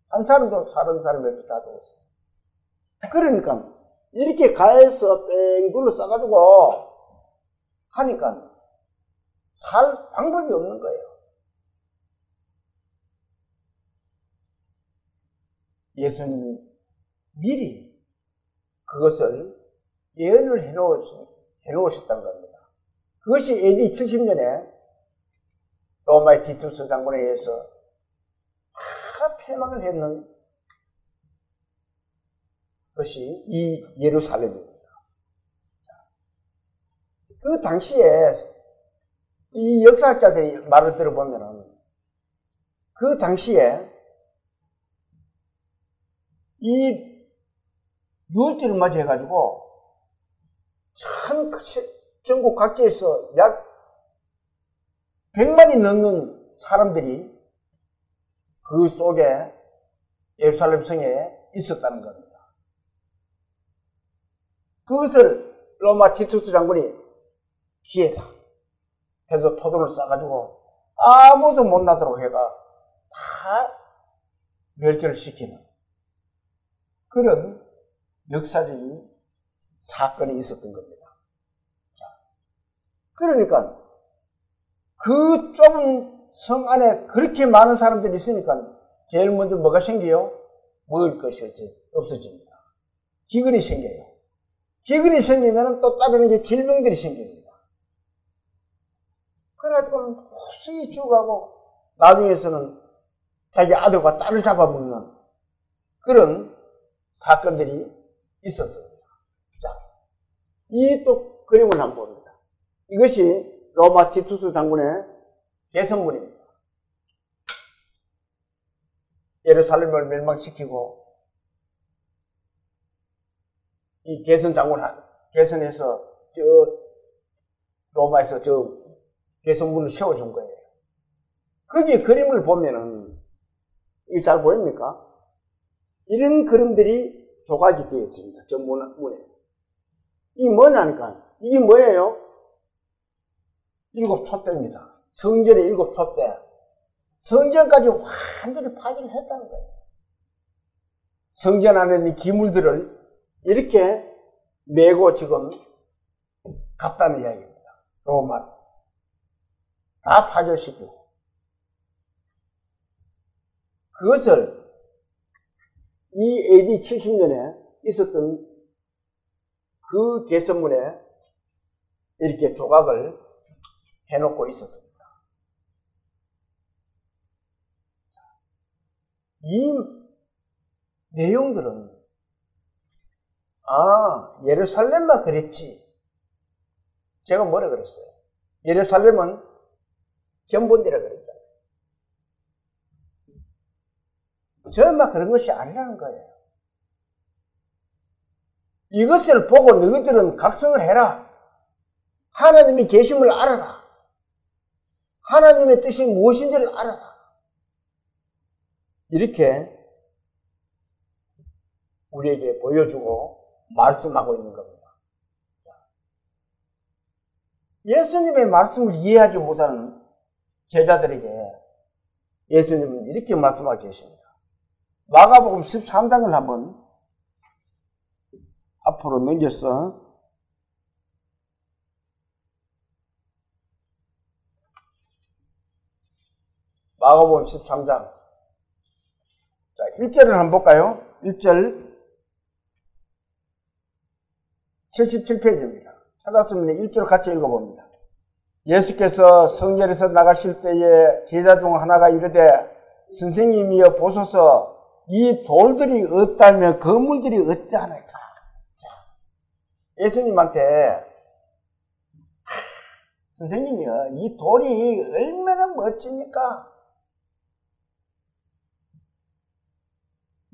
한 사람도 다른 사람이 다 죽었어요. 그러니까 이렇게 가해서 뺑 둘러싸가지고 하니까 살 방법이 없는 거예요. 예수님이 미리 그것을 예언을 해놓으셨다는 겁니다. 그것이 AD 70년에 로마의 티투스 장군에 의해서 다 폐망을 했는 것이 이 예루살렘입니다. 그 당시에 이 역사학자들이 말을 들어보면은 그 당시에 이 유월절을 맞이해가지고 전국 각지에서 약 100만이 넘는 사람들이 그 속에 예루살렘 성에 있었다는 겁니다. 그것을 로마 티투스 장군이 기회다 해서 토종을 싸가지고 아무도 못 나도록 해가 다 멸절을 시키는 그런 역사적인 사건이 있었던 겁니다. 자, 그러니까 그 좁은 성 안에 그렇게 많은 사람들이 있으니까 제일 먼저 뭐가 생겨요? 먹을 것이 없어집니다. 기근이 생겨요. 기근이 생기면 또 따르는 게 질병들이 생깁니다. 그래가지고 호수히 죽어가고 나중에서는 자기 아들과 딸을 잡아먹는 그런 사건들이 있었습니다. 자, 이 또 그림을 한번 봅니다. 이것이 로마 티투스 장군의 개선문입니다. 예루살렘을 멸망시키고 이 개선 장군 개선해서 로마에서 개선문을 세워준 거예요. 거기 그림을 보면은 이게 잘 보입니까? 이런 그림들이 조각이 되어 있습니다. 저 문에. 이게 뭐냐니까 이게 뭐예요? 7 촛대입니다. 성전의 7 촛대. 성전까지 완전히 파괴를 했다는 거예요. 성전 안에 있는 기물들을 이렇게 메고 지금 갔다는 이야기입니다. 로마. 다 파괴시키고. 그것을 이 AD 70년에 있었던 그 개선문에 이렇게 조각을 해놓고 있었습니다. 이 내용들은 예루살렘만 그랬지. 제가 뭐라 그랬어요? 예루살렘은 견본디라 그랬잖아요. 전부 그런 것이 아니라는 거예요. 이것을 보고 너희들은 각성을 해라. 하나님의 계심을 알아라. 하나님의 뜻이 무엇인지를 알아라. 이렇게 우리에게 보여주고 말씀하고 있는 겁니다. 예수님의 말씀을 이해하지 못하는 제자들에게 예수님은 이렇게 말씀하고 계십니다. 마가복음 13장을 한번 앞으로 넘겨서 마가복음 13장 자 1절을 한번 볼까요? 1절 77페이지입니다. 찾았으면 1절 같이 읽어봅니다. 예수께서 성전에서 나가실 때에 제자 중 하나가 이르되 선생님이여 보소서 이 돌들이 어떠하며 건물들이 어떠하나이까. 자, 예수님한테 선생님이여 이 돌이 얼마나 멋집니까?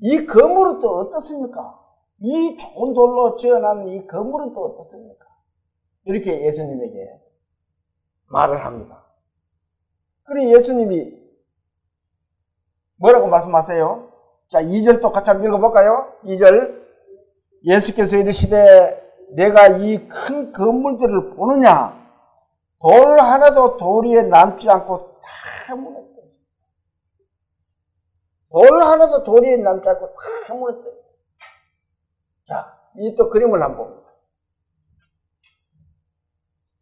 이 건물은 또 어떻습니까? 이 좋은 돌로 지어놓은 이 건물은 또 어떻습니까? 이렇게 예수님에게 말을 합니다. 그리고 예수님이 뭐라고 말씀하세요? 자, 2절 또 같이 한번 읽어볼까요? 2절 예수께서 이르시되 내가 이 큰 건물들을 보느냐? 돌 하나도 돌 위에 남지 않고 다 무너뜨려. 돌 하나도 돌 위에 남지 않고 다 무너뜨려. 자, 이 또 그림을 한번 봅니다.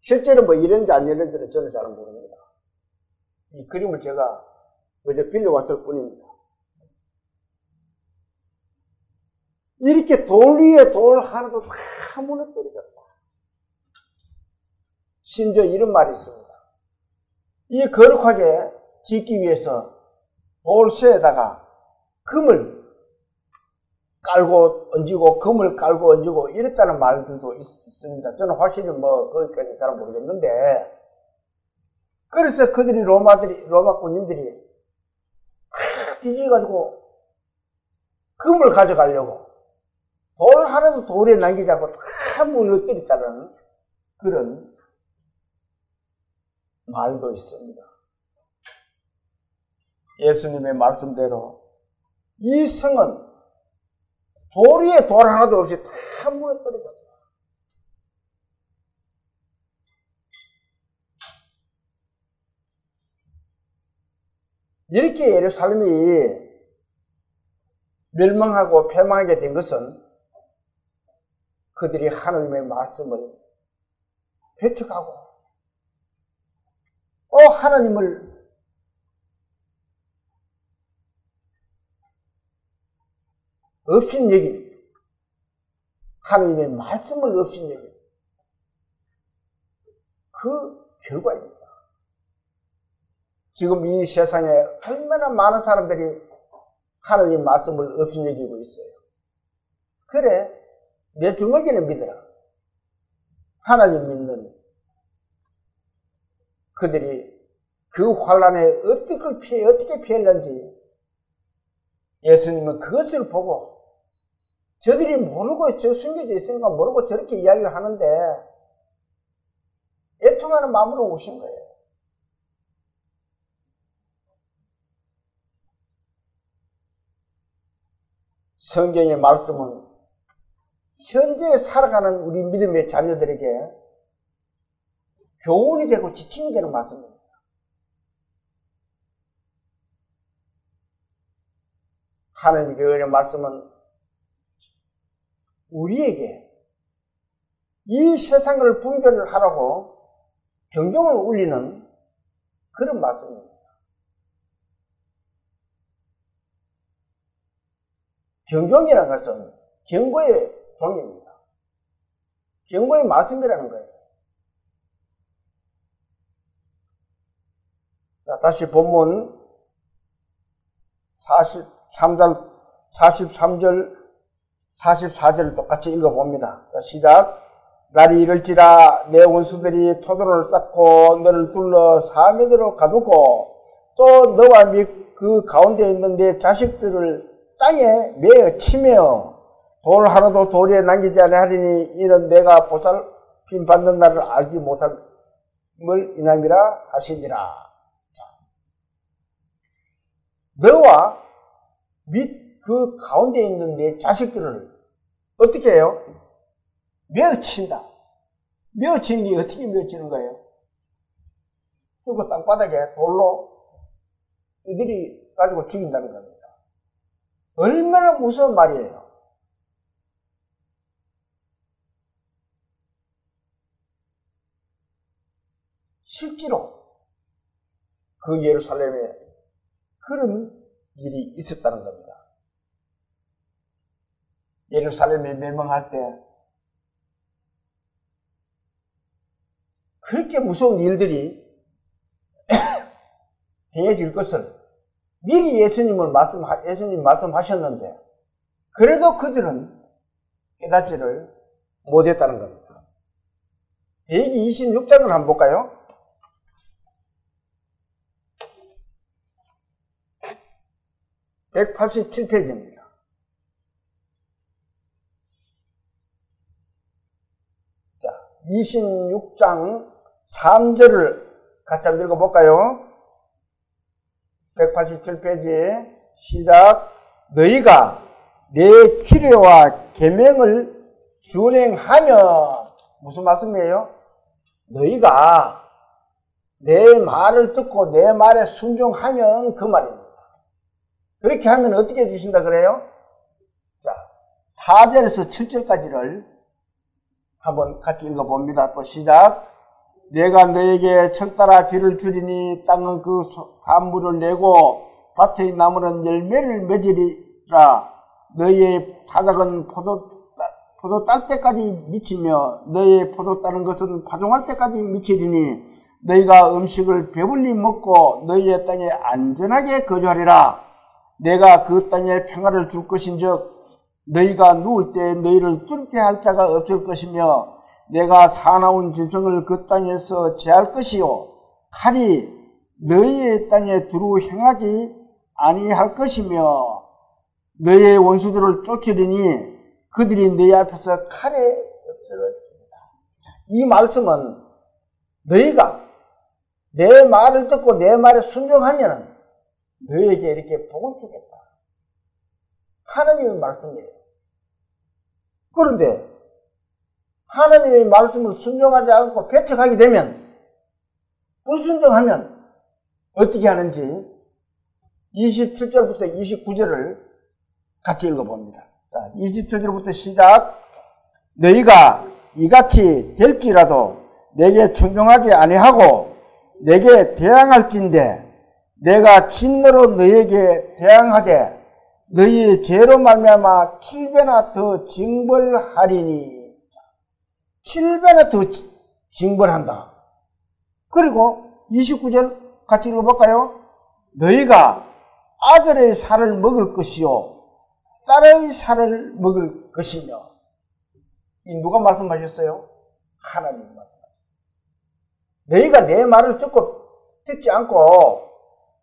실제로 뭐 이런지 안 이런지는 저는 잘 모릅니다. 이 그림을 제가 어제 빌려왔을 뿐입니다. 이렇게 돌 위에 돌 하나도 다 무너뜨리겠다. 심지어 이런 말이 있습니다. 이 거룩하게 짓기 위해서 돌쇠에다가 금을 깔고 얹고 금을 깔고 얹고 이랬다는 말들도 있습니다. 저는 확실히 뭐 거기까지 잘 모르겠는데 그래서 그들이 로마 군인들이 다 뒤져가지고 금을 가져가려고 돌 하나도 돌에 남기지 않고 다 무너뜨렸다는 그런 말도 있습니다. 예수님의 말씀대로 이 성은 돌 위에 돌 하나도 없이 다 무너뜨려졌다. 이렇게 예루살렘이 멸망하고 패망하게 된 것은 그들이 하나님의 말씀을 배척하고 또 하나님을 업신여긴 하나님의 말씀을 업신여긴 그 결과입니다. 지금 이 세상에 얼마나 많은 사람들이 하나님의 말씀을 업신여기고 있어요. 그래, 내 주먹에는 믿어라. 하나님 믿는 그들이 그 환란에 어떻게 피했는지 예수님은 그것을 보고 저들이 모르고 저 숨겨져 있으니까 모르고 저렇게 이야기를 하는데 애통하는 마음으로 오신 거예요. 성경의 말씀은 현재 살아가는 우리 믿음의 자녀들에게 교훈이 되고 지침이 되는 말씀입니다. 하나님의 은혜의 말씀은 우리에게 이 세상을 분별을 하라고 경종을 울리는 그런 말씀입니다. 경종이라는 것은 경고의 종입니다. 경고의 말씀이라는 거예요. 자, 다시 본문 43절, 44절을 똑같이 읽어봅니다. 자, 시작. 날이 이를지라 내 원수들이 토도를 쌓고 너를 둘러 사면으로 가두고 또 너와 그 가운데 있는 내 자식들을 땅에 매어 치매어 돌 하나도 돌에 남기지 아니하리니 이는 내가 보살핌 받는 날을 알지 못함을 인함이라 하시니라. 너와 및 그 가운데 있는 내 자식들을 어떻게 해요? 매어 친다. 메어치는 게 어떻게 메어치는 거예요? 그리고 땅바닥에 돌로 이들이 가지고 죽인다는 겁니다. 얼마나 무서운 말이에요. 실제로 그 예루살렘에 그런 일이 있었다는 겁니다. 예루살렘에 멸망할 때 그렇게 무서운 일들이 행해질 것을 미리 예수님 말씀하셨는데 그래도 그들은 깨닫지를 못했다는 겁니다. 레위기 26장을 한번 볼까요? (187페이지입니다) 자, 26장 3절을 같이 한번 읽어볼까요? 187페이지 시작. 너희가 내 규례와 계명을 준행하면, 무슨 말씀이에요? 너희가 내 말을 듣고 내 말에 순종하면 그 말입니다. 그렇게 하면 어떻게 해주신다 그래요? 자, 4절에서 7절까지를 한번 같이 읽어봅니다. 또 시작. 내가 너에게 적달아 비를 주리니 땅은 그 산물을 내고 밭의 나무는 열매를 맺으리라. 너희의 타작은 포도 딸 때까지 미치며 너희의 포도 따는 것은 파종할 때까지 미치리니 너희가 음식을 배불리 먹고 너희의 땅에 안전하게 거주하리라. 내가 그 땅에 평화를 줄 것인즉 너희가 누울 때 너희를 두렵게 할 자가 없을 것이며 내가 사나운 짐승을 그 땅에서 제할 것이요 칼이 너희의 땅에 두루 행하지 아니할 것이며 너희의 원수들을 쫓으리니 그들이 너희 앞에서 칼에 엎드러집니다. 이 말씀은 너희가 내 말을 듣고 내 말에 순종하면 너희에게 이렇게 복을 주겠다. 하나님의 말씀이에요. 그런데 하나님의 말씀을 순종하지 않고 배척하게 되면, 불순종하면 어떻게 하는지 27절부터 29절을 같이 읽어봅니다. 자, 27절부터 시작. 너희가 이같이 될지라도 내게 청종하지 아니하고 내게 대항할진대 내가 진노로 너희에게 대항하되 너희의 죄로 말미암아 7배나 더 징벌하리니. 7배나 더 징벌한다. 그리고 29절 같이 읽어볼까요? 너희가 아들의 살을 먹을 것이요 딸의 살을 먹을 것이며. 이 누가 말씀하셨어요? 하나님이 말씀하셨어요. 너희가 내 말을 듣지 않고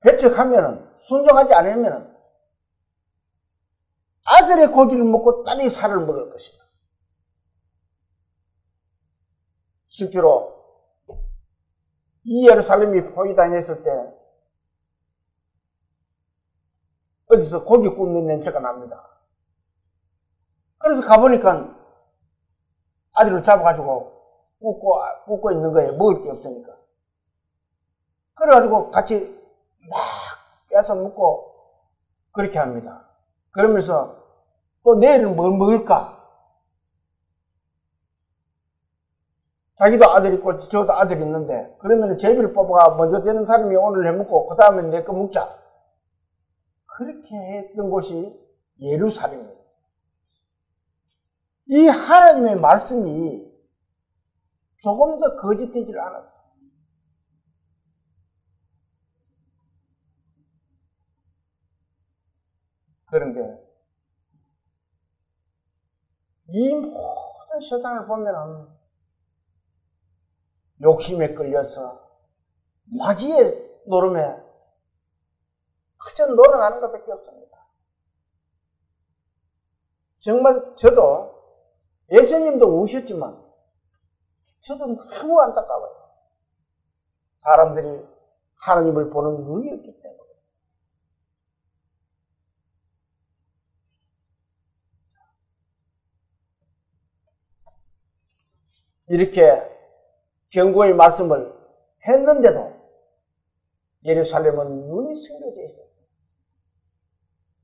배척하면은, 순종하지 않으면은 아들의 고기를 먹고 딸의 살을 먹을 것이다. 실제로 이 예루살렘이 포위당했을 때 어디서 고기 굽는 냄새가 납니다. 그래서 가보니까 아들을 잡아가지고 굽고 있는 거예요. 먹을 게 없으니까. 그래가지고 같이 막 빼서 먹고 그렇게 합니다. 그러면서 또 내일은 뭘 먹을까? 자기도 아들 있고 저도 아들 있는데 그러면 제비를 뽑아가 먼저 되는 사람이 오늘 해먹고 그 다음에 내 거 먹자. 그렇게 했던 곳이 예루살렘입니다. 이 하나님의 말씀이 조금 더 거짓되지를 않았어요. 그런데 이 모든 세상을 보면은 욕심에 끌려서 마귀의 노름에 그저 놀아나는 것밖에 없습니다. 정말 저도 예수님도 우셨지만 저도 너무 안타까워요. 사람들이 하나님을 보는 눈이 없기 때문에. 이렇게 경고의 말씀을 했는데도 예루살렘은 눈이 숨겨져 있었어요.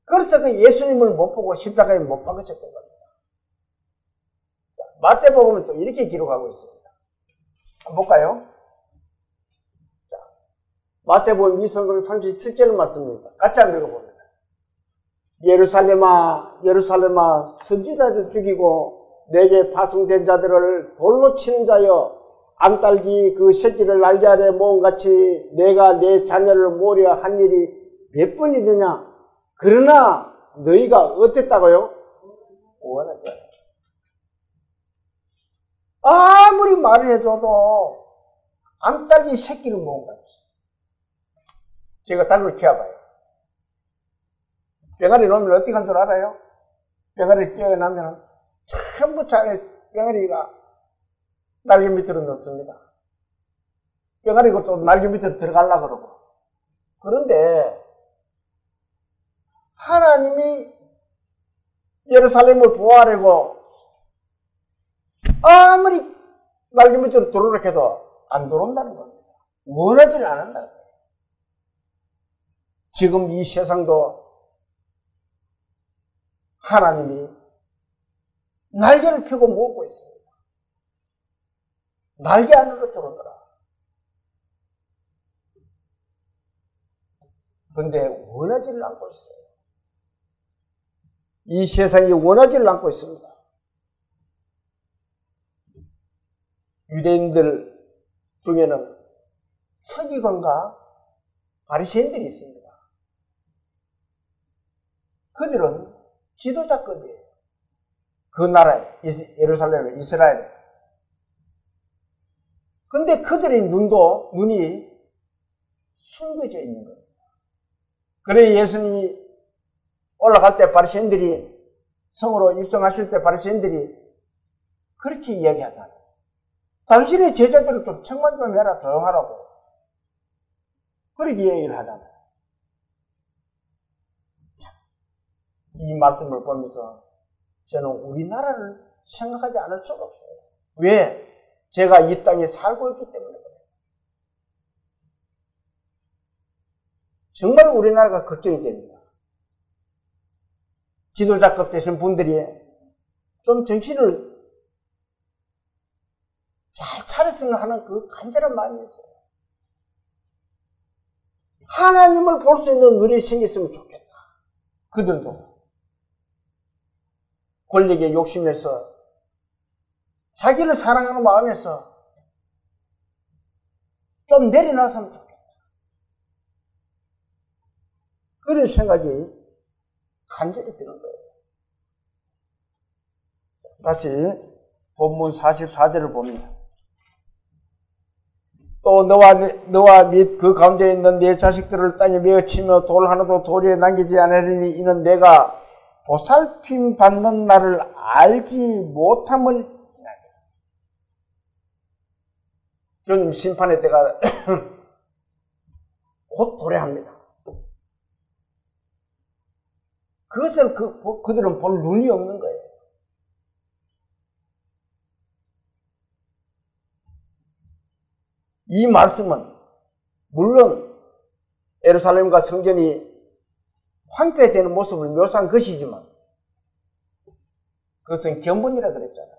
그래서 그 예수님을 못 보고 십자가에 못 박으셨던 겁니다. 자, 마태복음은 또 이렇게 기록하고 있습니다. 한번 볼까요? 자, 마태복음 2장 37절 말씀입니다. 같이 한번 읽어봅니다. 예루살렘아, 예루살렘아, 선지자들 죽이고 내게 파송된 자들을 돌로 치는 자여, 암딸기 그 새끼를 날개 아래 모음같이 내가 내 자녀를 모으려 한 일이 몇 번이느냐? 그러나 너희가 어땠다고요? 원하지 않아요. 아무리 말을 해줘도 암딸기 새끼를 모음같이. 제가 닭을 키워봐요. 병아리 놓으면 어떻게 한 줄 알아요? 병아리를 끼워나면 전부 병아리가 날개 밑으로 넣습니다. 병아리가 또 날개 밑으로 들어가려고 그러고. 그런데 하나님이 예루살렘을 보호하려고 아무리 날개 밑으로 들어오려고 해도 안 들어온다는 겁니다. 원하지를 않는다는 거예요. 지금 이 세상도 하나님이 날개를 펴고 모으고 있습니다. 날개 안으로 들어오더라. 그런데 원하지를 않고 있어요. 이 세상이 원하지를 않고 있습니다. 유대인들 중에는 서기관과 바리새인들이 있습니다. 그들은 지도자급이에요. 그 나라에, 예루살렘에, 이스라엘에. 근데 그들의 눈이 숨겨져 있는 거예요. 그래 예수님이 올라갈 때 바리새인들이, 성으로 입성하실 때 바리새인들이 그렇게 이야기하다. 당신의 제자들을 좀 책만 좀 해라, 조용하라고. 그렇게 얘기를 하잖아요. 이 말씀을 보면서 저는 우리나라를 생각하지 않을 수가 없어요. 왜? 제가 이 땅에 살고 있기 때문에 그래요. 정말 우리나라가 걱정이 됩니다. 지도자급 되신 분들이 좀 정신을 잘 차렸으면 하는 그 간절한 마음이 있어요. 하나님을 볼 수 있는 눈이 생겼으면 좋겠다. 그들도 권력에 욕심에서 자기를 사랑하는 마음에서 좀 내려놨으면 좋겠다. 그런 생각이 간절히 드는 거예요. 다시 본문 44절을 봅니다. 또 너와 및 그 가운데 있는 네 자식들을 땅에 메어치며 돌 하나도 도리에 남기지 않으리니 이는 내가 보살핌 받는 날을 알지 못함을 이야기합니다. 주님 심판의 때가 곧 도래합니다. 그것을 그들은 볼 눈이 없는 거예요. 이 말씀은 물론 예루살렘과 성전이 황폐되는 모습을 묘사한 것이지만 그것은 견본이라 그랬잖아요.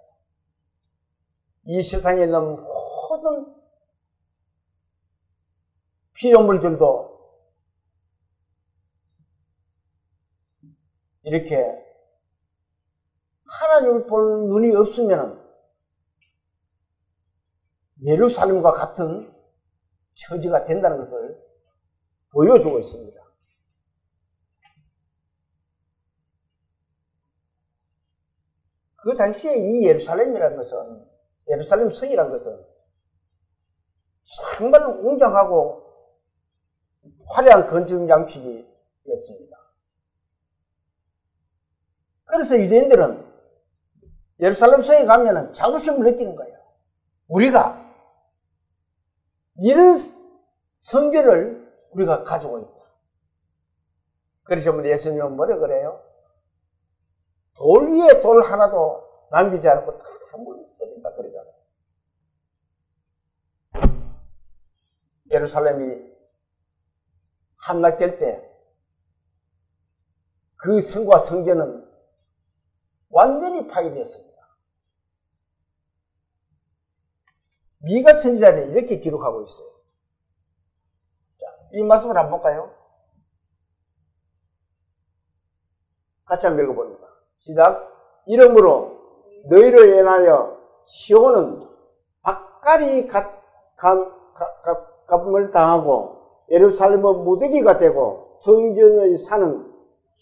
이 세상에 있는 모든 피조물들도 이렇게 하나님을 볼 눈이 없으면 예루살렘과 같은 처지가 된다는 것을 보여주고 있습니다. 그 당시에 이 예루살렘이라는 것은, 예루살렘 성이라는 것은 정말 웅장하고 화려한 건축 양식이었습니다. 그래서 유대인들은 예루살렘 성에 가면은 자부심을 느끼는 거예요. 우리가 이런 성전을 우리가 가지고 있다. 그래서 예수님은 뭐라 그래요? 돌 위에 돌 하나도 남기지 않고 다 물어버린다 그러잖아요. 예루살렘이 함락될 때 그 성과 성전은 완전히 파괴되었습니다. 미가 선지자는 이렇게 기록하고 있어요. 자, 이 말씀을 한번 볼까요? 같이 한번 읽어봅니다. 시작. 이러므로 너희로 인하여 시온은 박갈이 가품을 당하고 예루살렘은 무더기가 되고 성전의 산은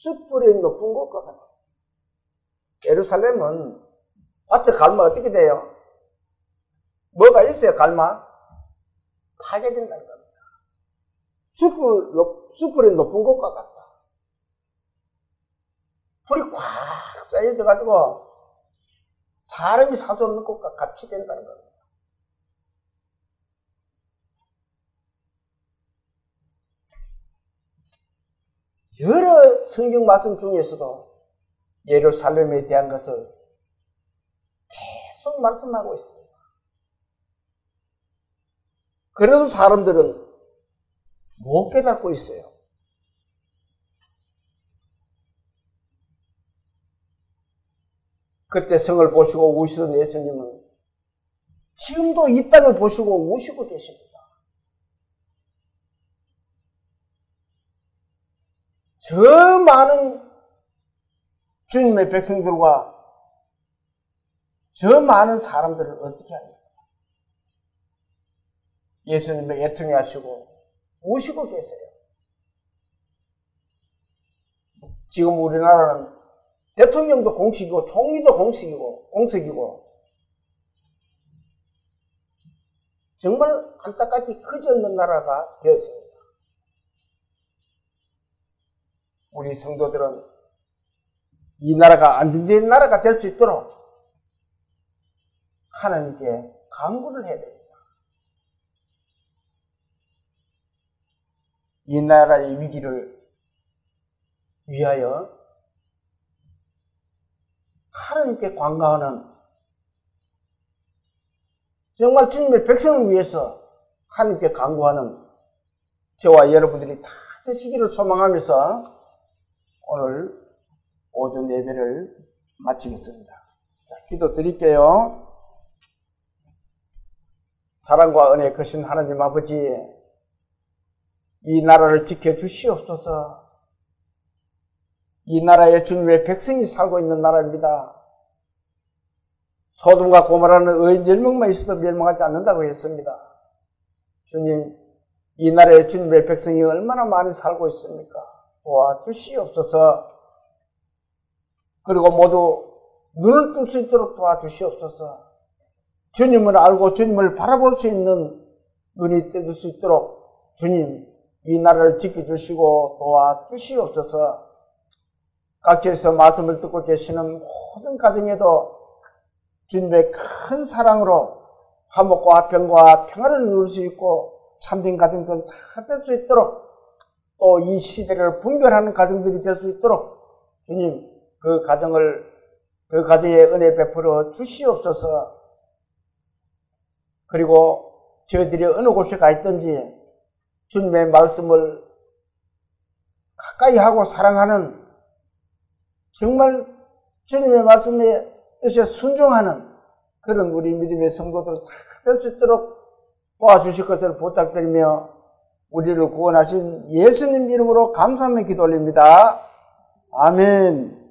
숯불이 높은 곳과 같다. 예루살렘은 밭에 갈면 어떻게 돼요? 뭐가 있어요, 갈마? 파괴된다는 겁니다. 숯불이 높은 곳과 같다. 불이 꽉 쌓여져가지고 사람이 살 수 없는 곳과 같이 된다는 겁니다. 여러 성경 말씀 중에서도 예루살렘에 대한 것을 계속 말씀하고 있습니다. 그래도 사람들은 못 깨닫고 있어요. 그때 성을 보시고 우시던 예수님은 지금도 이 땅을 보시고 우시고 계십니다. 저 많은 주님의 백성들과 저 많은 사람들을 어떻게 합니까? 예수님을 애통해 하시고 우시고 계세요. 지금 우리나라는 대통령도 공식이고 총리도 공식이고 정말 안타깝게 그지없는 나라가 되었습니다. 우리 성도들은 이 나라가 안정된 나라가 될 수 있도록 하나님께 간구를 해야 됩니다. 이 나라의 위기를 위하여 하나님께 간구하는, 정말 주님의 백성을 위해서 하나님께 간구하는 저와 여러분들이 다 되시기를 소망하면서 오늘 오전 예배를 마치겠습니다. 자, 기도 드릴게요. 사랑과 은혜 크신 하나님 아버지, 이 나라를 지켜주시옵소서. 이 나라에 주님의 백성이 살고 있는 나라입니다. 소돔과 고모라는 의인 10명만 있어도 멸망하지 않는다고 했습니다. 주님, 이 나라에 주님의 백성이 얼마나 많이 살고 있습니까? 도와주시옵소서. 그리고 모두 눈을 뜰 수 있도록 도와주시옵소서. 주님을 알고 주님을 바라볼 수 있는 눈이 뜰 수 있도록 주님, 이 나라를 지켜주시고 도와주시옵소서. 각지에서 말씀을 듣고 계시는 모든 가정에도 주님의 큰 사랑으로 화목과 평과 평안을 누릴 수 있고 참된 가정들 다 될 수 있도록, 또 이 시대를 분별하는 가정들이 될 수 있도록 주님, 그 가정에 은혜 베풀어 주시옵소서. 그리고 저희들이 어느 곳에 가 있든지 주님의 말씀을 가까이 하고 사랑하는, 정말 주님의 말씀에 뜻에 순종하는 그런 우리 믿음의 성도들 다 될 수 있도록 도와주실 것을 부탁드리며 우리를 구원하신 예수님 이름으로 감사하며 기도 올립니다. 아멘.